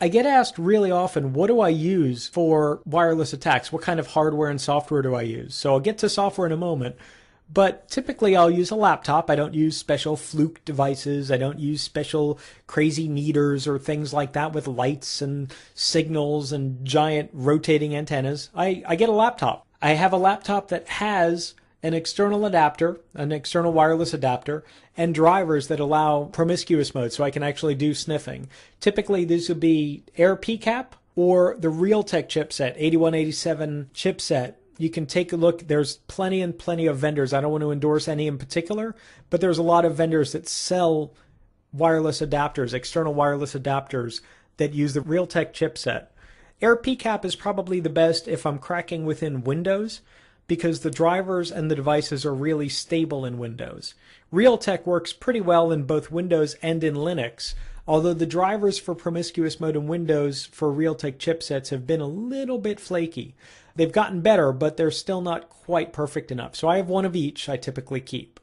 I get asked really often, what do I use for wireless attacks? What kind of hardware and software do I use? So I'll get to software in a moment, but typically I'll use a laptop. I don't use special fluke devices. I don't use special crazy meters or things like that with lights and signals and giant rotating antennas. I get a laptop. I have a laptop that has an external adapter, an external wireless adapter, and drivers that allow promiscuous mode, so I can actually do sniffing. Typically, these would be Air PCAP or the Realtek chipset, 8187 chipset. You can take a look. There's plenty and plenty of vendors. I don't want to endorse any in particular, but there's a lot of vendors that sell wireless adapters, external wireless adapters that use the Realtek chipset. Air PCAP is probably the best if I'm cracking within Windows, because the drivers and the devices are really stable in Windows. Realtek works pretty well in both Windows and in Linux, although the drivers for promiscuous mode in Windows for Realtek chipsets have been a little bit flaky. They've gotten better, but they're still not quite perfect enough. So I have one of each I typically keep.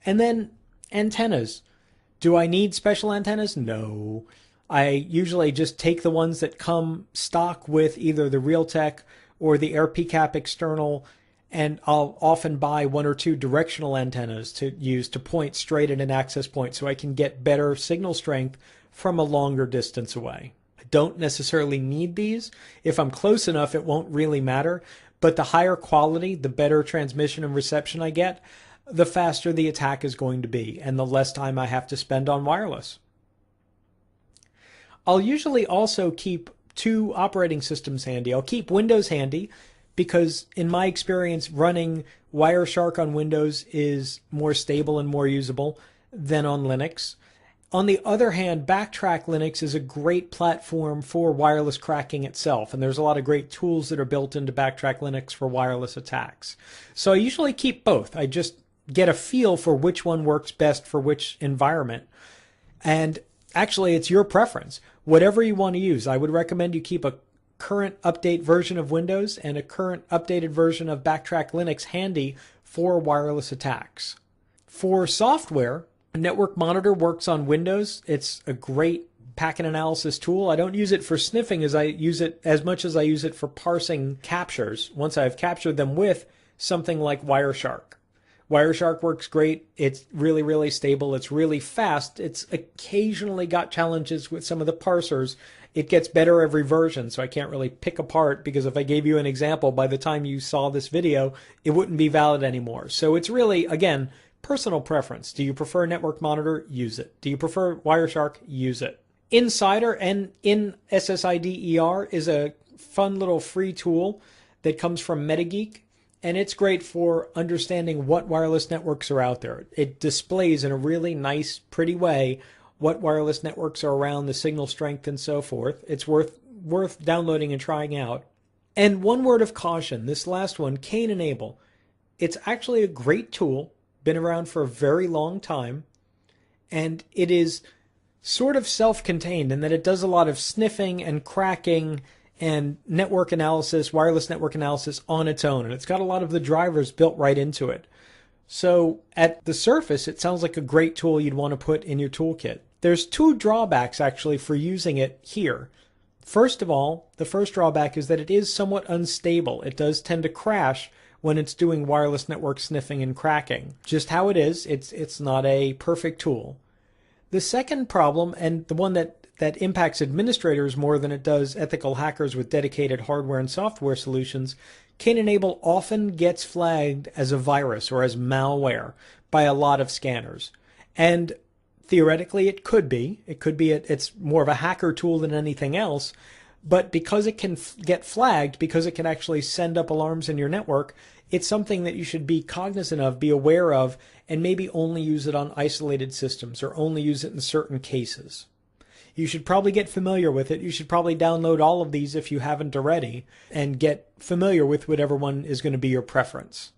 And then antennas. Do I need special antennas? No. I usually just take the ones that come stock with either the Realtek or the Air PCAP external, and I'll often buy one or two directional antennas to use to point straight at an access point so I can get better signal strength from a longer distance away. I don't necessarily need these. If I'm close enough, it won't really matter, but the higher quality, the better transmission and reception I get, the faster the attack is going to be, and the less time I have to spend on wireless. I'll usually also keep two operating systems handy. I'll keep Windows handy because in my experience running Wireshark on Windows is more stable and more usable than on Linux. On the other hand, Backtrack Linux is a great platform for wireless cracking itself, and there's a lot of great tools that are built into Backtrack Linux for wireless attacks. So I usually keep both. I just get a feel for which one works best for which environment. And actually, it's your preference. Whatever you want to use, I would recommend you keep a current update version of Windows and a current updated version of Backtrack Linux handy for wireless attacks. For software, Network Monitor works on Windows. It's a great packet analysis tool. I don't use it for sniffing as much as I use it for parsing captures once I've captured them with something like Wireshark. Wireshark works great. It's really, really stable. It's really fast. It's occasionally got challenges with some of the parsers. It gets better every version, so I can't really pick apart, because if I gave you an example, by the time you saw this video, it wouldn't be valid anymore. So it's really, again, personal preference. Do you prefer Network Monitor? Use it. Do you prefer Wireshark? Use it. Insider and InSSIDER is a fun little free tool that comes from MetaGeek. And it's great for understanding what wireless networks are out there. It displays in a really nice, pretty way what wireless networks are around, the signal strength, and so forth. It's worth downloading and trying out. And one word of caution, this last one, Kane Enable. It's actually a great tool, been around for a very long time, and it is sort of self-contained in that it does a lot of sniffing and cracking and network analysis, wireless network analysis on its own. And it's got a lot of the drivers built right into it. So at the surface, it sounds like a great tool you'd want to put in your toolkit. There's two drawbacks actually for using it here. First of all, the first drawback is that it is somewhat unstable. It does tend to crash when it's doing wireless network sniffing and cracking. Just how it is, it's not a perfect tool. The second problem, and the one that impacts administrators more than it does ethical hackers with dedicated hardware and software solutions, Kane Enable often gets flagged as a virus or as malware by a lot of scanners. And theoretically, it could be. It's more of a hacker tool than anything else. But because it can get flagged, because it can actually send up alarms in your network, it's something that you should be cognizant of, be aware of, and maybe only use it on isolated systems or only use it in certain cases. You should probably get familiar with it. You should probably download all of these if you haven't already and get familiar with whatever one is going to be your preference.